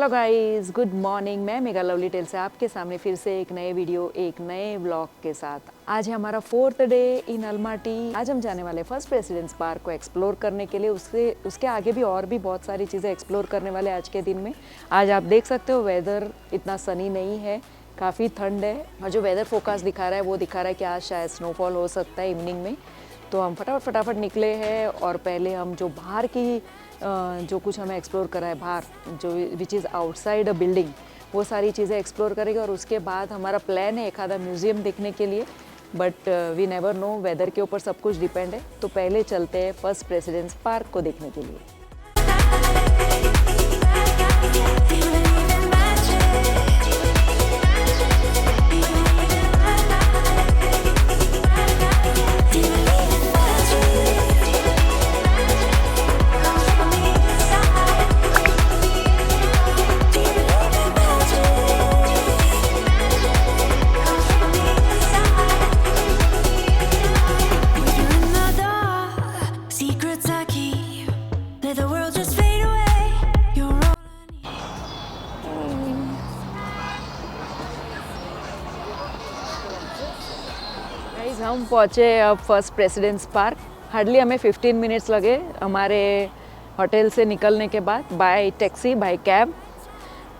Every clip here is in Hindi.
Guys, good morning. मैं मेगा लवली टेल से आपके सामने फिर से एक नए वीडियो, एक नए व्लॉग के साथ। आज है हमारा 4th डे इन अलमाटी। आज हम जाने वाले फर्स्ट प्रेसिडेंट्स पार्क को एक्सप्लोर करने के लिए। उसके आगे भी और भी बहुत सारी चीज़ें एक्सप्लोर करने वाले आज के दिन में। आज आप देख सकते हो वेदर इतना सनी नहीं है, काफ़ी ठंड है और जो वेदर फोरकास्ट दिखा रहा है वो दिखा रहा है कि आज शायद स्नोफॉल हो सकता है इवनिंग में। तो हम फटाफट निकले हैं और पहले हम जो बाहर की जो कुछ हमें एक्सप्लोर करा है बाहर, जो which is outside a building, वो सारी चीज़ें एक्सप्लोर करेंगे। और उसके बाद हमारा प्लान है एक आधा म्यूज़ियम देखने के लिए, but we never know, weather के ऊपर सब कुछ डिपेंड है। तो पहले चलते हैं फर्स्ट प्रेसिडेंट्स पार्क को देखने के लिए। हम पहुँचे अब फर्स्ट प्रेसिडेंट्स पार्क। हार्डली हमें 15 मिनट्स लगे हमारे होटल से निकलने के बाद, बाय टैक्सी, बाय कैब।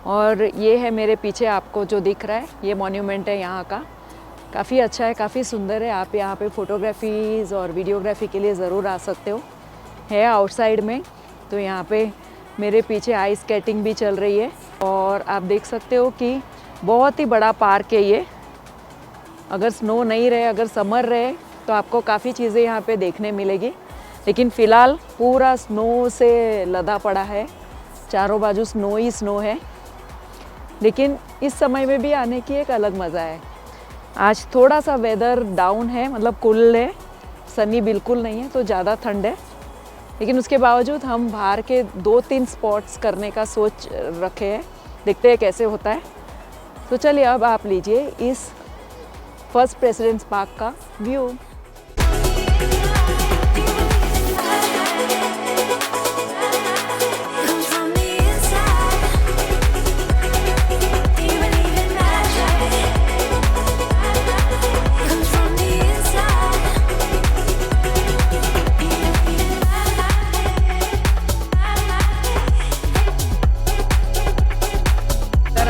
और ये है मेरे पीछे आपको जो दिख रहा है, ये मॉन्यूमेंट है यहाँ का। काफ़ी अच्छा है, काफ़ी सुंदर है। आप यहाँ पे फ़ोटोग्राफीज़ और वीडियोग्राफी के लिए ज़रूर आ सकते हो। है आउटसाइड में। तो यहाँ पे मेरे पीछे आइस स्केटिंग भी चल रही है और आप देख सकते हो कि बहुत ही बड़ा पार्क है ये। अगर स्नो नहीं रहे, अगर समर रहे तो आपको काफ़ी चीज़ें यहाँ पे देखने मिलेगी। लेकिन फ़िलहाल पूरा स्नो से लदा पड़ा है, चारों बाजू स्नो ही स्नो है। लेकिन इस समय में भी आने की एक अलग मज़ा है। आज थोड़ा सा वेदर डाउन है, मतलब कूल है, सनी बिल्कुल नहीं है, तो ज़्यादा ठंड है। लेकिन उसके बावजूद हम बाहर के 2-3 स्पॉट्स करने का सोच रखे हैं, देखते हैं कैसे होता है। तो चलिए अब आप लीजिए इस फर्स्ट प्रेसिडेंट्स पार्क का व्यू।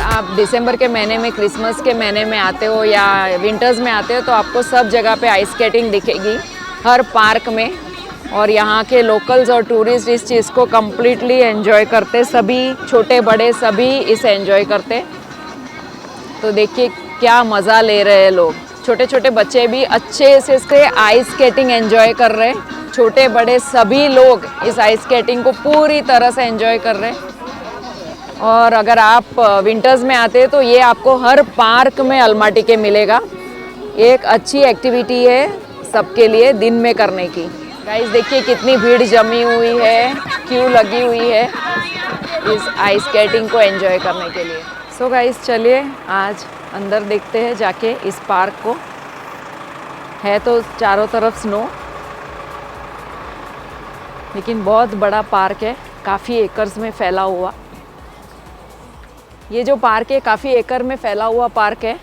आप दिसंबर के महीने में, क्रिसमस के महीने में आते हो या विंटर्स में आते हो तो आपको सब जगह पे आइस स्केटिंग दिखेगी, हर पार्क में। और यहाँ के लोकल्स और टूरिस्ट इस चीज़ को कम्प्लीटली एंजॉय करते, सभी छोटे बड़े सभी इसे एंजॉय करते। तो देखिए क्या मज़ा ले रहे हैं लोग। छोटे छोटे बच्चे भी अच्छे से आइस स्केटिंग एंजॉय कर रहे हैं। छोटे बड़े सभी लोग इस आइस स्केटिंग को पूरी तरह से एंजॉय कर रहे हैं। और अगर आप विंटर्स में आते हैं तो ये आपको हर पार्क में अलमाटी के मिलेगा। एक अच्छी एक्टिविटी है सबके लिए दिन में करने की। गाइस देखिए कितनी भीड़ जमी हुई है, क्यू लगी हुई है इस आइस स्केटिंग को एंजॉय करने के लिए। सो गाइस चलिए आज अंदर देखते हैं जाके इस पार्क को। है तो चारों तरफ स्नो, लेकिन बहुत बड़ा पार्क है, काफ़ी एकर्स में फैला हुआ। ये जो पार्क है काफ़ी एकड़ में फैला हुआ पार्क है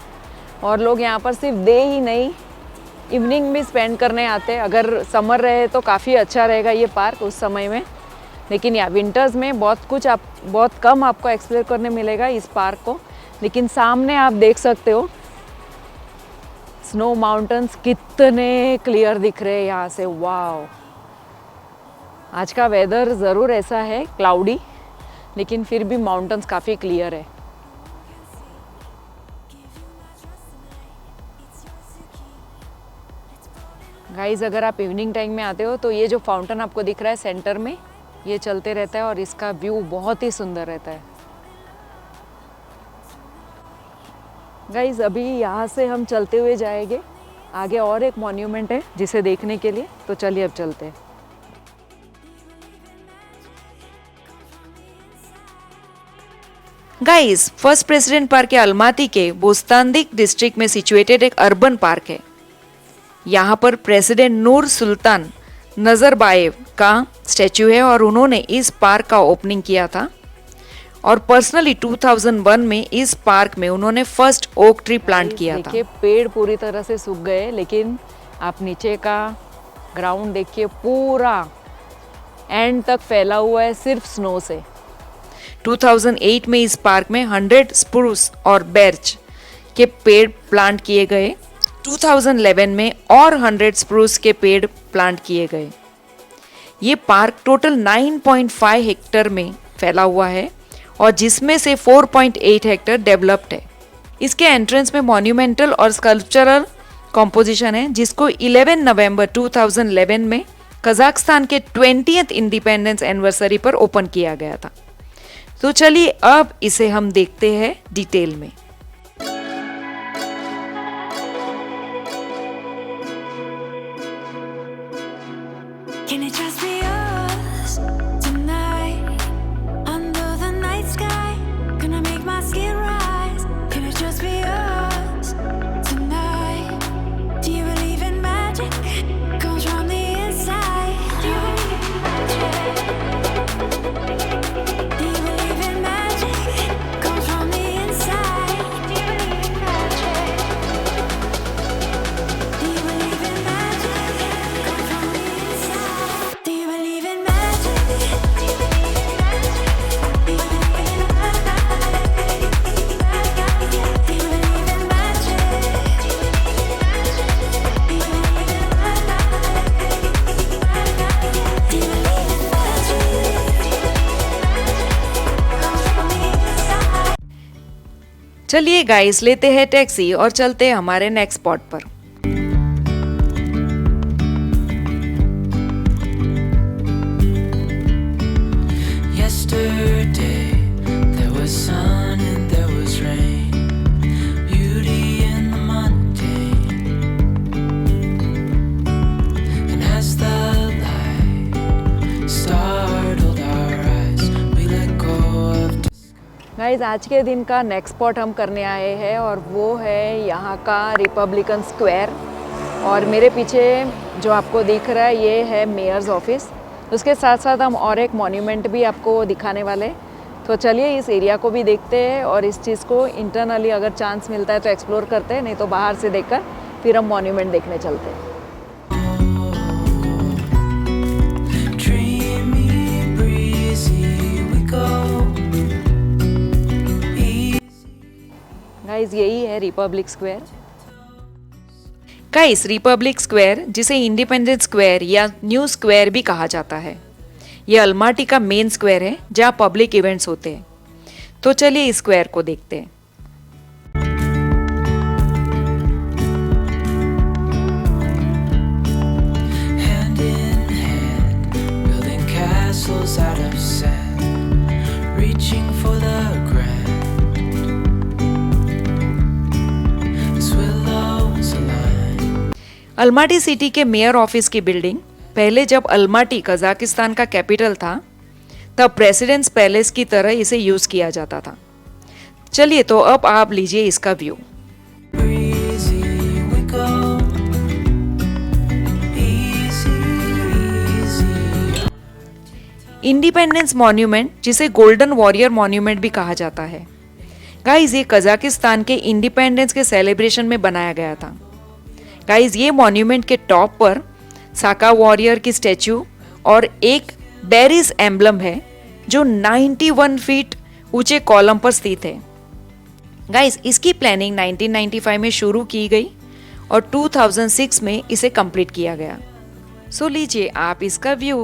और लोग यहाँ पर सिर्फ डे ही नहीं, इवनिंग भी स्पेंड करने आते हैं। अगर समर रहे तो काफ़ी अच्छा रहेगा ये पार्क उस समय में। लेकिन या विंटर्स में बहुत कम आपको एक्सप्लोर करने मिलेगा इस पार्क को। लेकिन सामने आप देख सकते हो स्नो माउंटेन्स कितने क्लियर दिख रहे हैं यहाँ से। वाव, आज का वेदर ज़रूर ऐसा है, क्लाउडी, लेकिन फिर भी माउंटेन्स काफ़ी क्लियर है। गाइस अगर आप इवनिंग टाइम में आते हो तो ये जो फाउंटेन आपको दिख रहा है सेंटर में, ये चलते रहता है और इसका व्यू बहुत ही सुंदर रहता है। गाइस अभी यहाँ से हम चलते हुए जाएंगे, आगे और एक मॉन्यूमेंट है जिसे देखने के लिए। तो चलिए अब चलते हैं। गाइस फर्स्ट प्रेसिडेंट पार्क है अलमाती के बोस्तानदिक डिस्ट्रिक्ट में सिचुएटेड एक अर्बन पार्क है। यहाँ पर प्रेसिडेंट नूर सुल्तान नजरबायेव का स्टैचू है और उन्होंने इस पार्क का ओपनिंग किया था। और पर्सनली 2001 में इस पार्क में उन्होंने फर्स्ट ओक ट्री प्लांट किया था। देखिए पेड़ पूरी तरह से सूख गए, लेकिन आप नीचे का ग्राउंड देखिए पूरा एंड तक फैला हुआ है सिर्फ स्नो से। 2008 में इस पार्क में 100 स्प्रूस और बेर्च के पेड़ प्लांट किए गए। 2011 में और 100 स्प्रूस के पेड़ प्लांट किए गए। ये पार्क टोटल 9.5 हेक्टेयर में फैला हुआ है और जिसमें से 4.8 हेक्टेयर डेवलप्ड है। इसके एंट्रेंस में मॉन्यूमेंटल और स्कल्पचरल कॉम्पोजिशन है, जिसको 11 नवंबर 2011 में कजाकिस्तान के 20th इंडिपेंडेंस एनिवर्सरी पर ओपन किया गया था। तो चलिए अब इसे हम देखते हैं डिटेल में। Can it just be us tonight under the night sky? Gonna make my skin rise. Can it just be us tonight? Do you believe in magic? Comes from the inside. Do you believe in magic? Do you believe in magic? Comes from the inside. Do you believe in magic? Do you believe in magic? Comes from the inside. Do you believe in magic? Do you believe in magic? Do you believe in magic? Do you believe in magic? Do you believe in magic? Do you believe in magic? Comes from the inside. चलिए गाइस लेते हैं टैक्सी और चलते हैं हमारे नेक्स्ट स्पॉट पर। Yesterday there was sun and there was rain, beauty in the mundane. And as the light startled our eyes, we let go of guys आज के दिन का नेक्स्ट स्पॉट हम करने आए हैं और वो है यहाँ का रिपब्लिकन स्क्वायर। और मेरे पीछे जो आपको दिख रहा है ये है मेयर्स ऑफिस। उसके साथ साथ हम और एक मॉन्यूमेंट भी आपको दिखाने वाले। तो चलिए इस एरिया को भी देखते हैं और इस चीज़ को इंटरनली अगर चांस मिलता है तो एक्सप्लोर करते हैं, नहीं तो बाहर से देखकर फिर हम मॉन्यूमेंट देखने चलते हैं। dreamy, breezy we go. Guys यही है Republic square. Guys Republic square, जिसे इंडिपेंडेंस स्क्वायर या न्यू स्क्वायर भी कहा जाता है, यह अल्माटी का मेन स्क्वायर है जहाँ पब्लिक इवेंट्स होते हैं। तो चलिए इस स्क्वायर को देखते हैं। Hand in hand, building castles out of sand, reaching for the grand. As willows align. Almaty city के मेयर ऑफिस की बिल्डिंग पहले जब अल्माटी कजाकिस्तान का कैपिटल था तब प्रेसिडेंट्स पैलेस की तरह इसे यूज किया जाता था। चलिए तो अब आप लीजिए इसका view. Breezy we go. Easy, easy. Independence monument, जिसे गोल्डन वॉरियर मॉन्यूमेंट भी कहा जाता है, गाइज ये कजाकिस्तान के इंडिपेंडेंस के सेलिब्रेशन में बनाया गया था। गाइज ये मॉन्यूमेंट के टॉप पर साका वॉरियर की स्टैच्यू और एक डेरिस एम्बलम है जो 91 फीट ऊंचे कॉलम पर स्थित है। गाइज इसकी प्लानिंग 1995 में शुरू की गई और 2006 में इसे कंप्लीट किया गया। सो लीजिए आप इसका व्यू।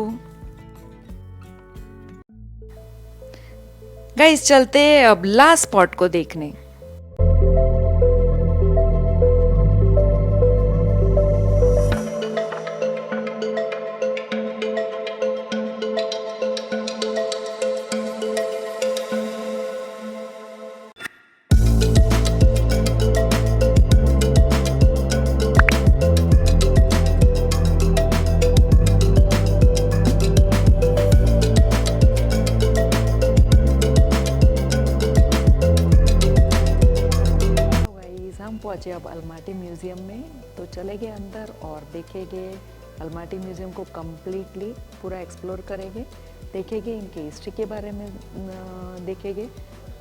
गाइज चलते हैं अब लास्ट स्पॉट को देखने। पहुँचे अब अल्माटी म्यूज़ियम में, तो चले गए अंदर और देखेंगे अल्माटी म्यूज़ियम को कम्प्लीटली पूरा एक्सप्लोर करेंगे। देखेंगे, इनकी हिस्ट्री के बारे में देखेंगे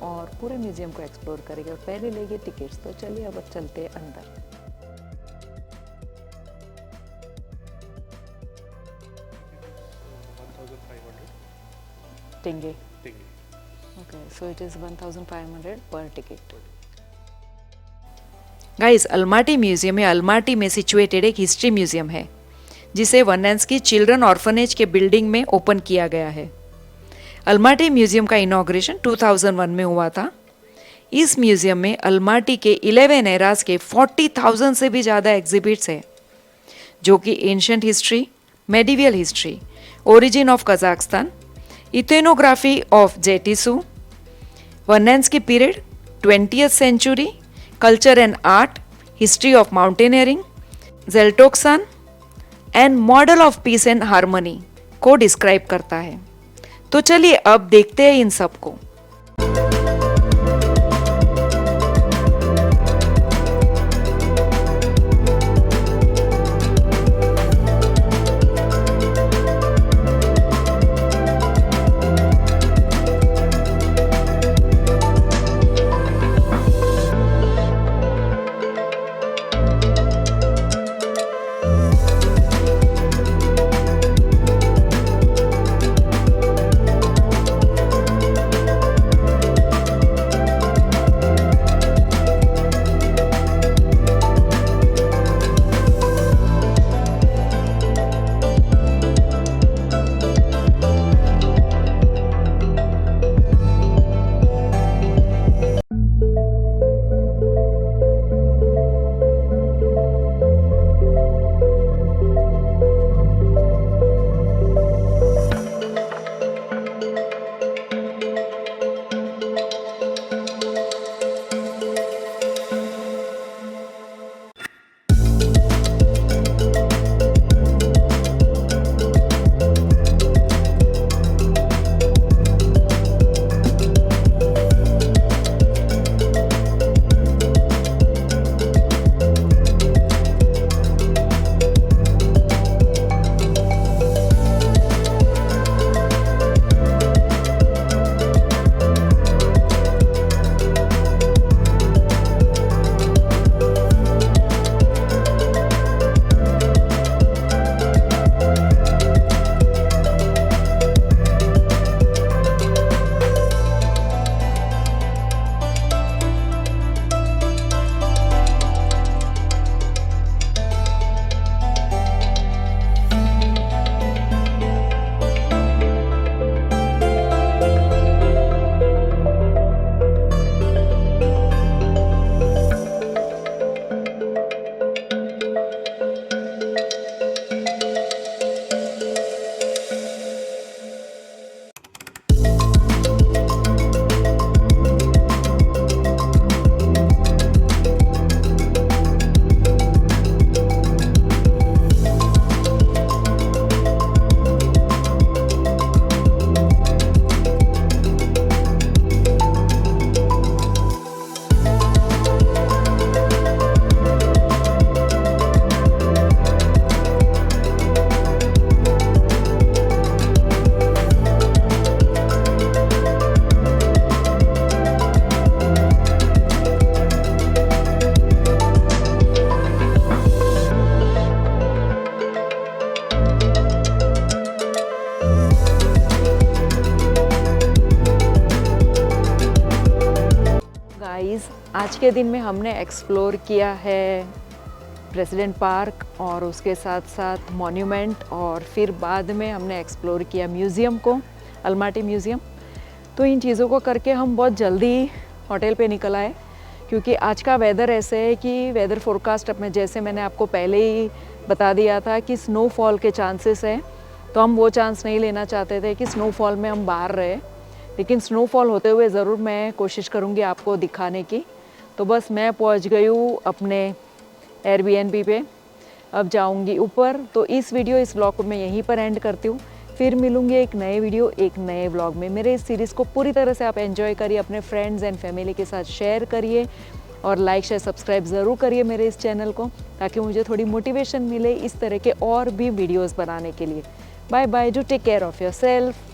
और पूरे म्यूज़ियम को एक्सप्लोर करेंगे। और पहले लेंगे टिकट्स। तो चलिए अब चलते हैं अंदर। टिंगे। Okay, so it is 1500 per ticket. Guys, Almaty museum या अलमाटी में सिचुएटेड एक हिस्ट्री म्यूजियम है जिसे वनैन्स्की चिल्ड्रन ऑर्फनेज के बिल्डिंग में ओपन किया गया है। अलमाटी म्यूजियम का इनॉग्रेशन 2001 में हुआ था। इस म्यूजियम में अलमाटी के 11 एराज के 40,000 से भी ज़्यादा एग्जिबिट्स हैं, जो कि ancient history, medieval history, origin of Kazakhstan, ethnography of Zhetysu, Vernensky period, 20th century, culture and art, history of mountaineering, Zheltoksan and model of peace and harmony को डिस्क्राइब करता है। तो चलिए अब देखते हैं इन सब को। आज के दिन में हमने एक्सप्लोर किया है प्रेसिडेंट पार्क और उसके साथ साथ मॉन्यूमेंट, और फिर बाद में हमने एक्सप्लोर किया म्यूज़ियम को, अलमाटी म्यूज़ियम। तो इन चीज़ों को करके हम बहुत जल्दी होटल पे निकल आए, क्योंकि आज का वेदर ऐसे है कि वेदर फोरकास्ट में जैसे मैंने आपको पहले ही बता दिया था कि स्नोफॉल के चांसेस हैं, तो हम वो चांस नहीं लेना चाहते थे कि स्नोफॉल में हम बाहर रहे, लेकिन स्नोफॉल होते हुए ज़रूर मैं कोशिश करूँगी आपको दिखाने की। तो बस मैं पहुँच गई हूँ अपने एयरबीएनबी पे, अब जाऊँगी ऊपर। तो इस व्लॉग को मैं यहीं पर एंड करती हूँ, फिर मिलूँगी एक नए वीडियो एक नए व्लॉग में। मेरे इस सीरीज़ को पूरी तरह से आप एंजॉय करिए, अपने फ्रेंड्स एंड फैमिली के साथ शेयर करिए और लाइक शेयर सब्सक्राइब ज़रूर करिए मेरे इस चैनल को, ताकि मुझे थोड़ी मोटिवेशन मिले इस तरह के और भी वीडियोज़ बनाने के लिए। Bye bye, do take care of your self.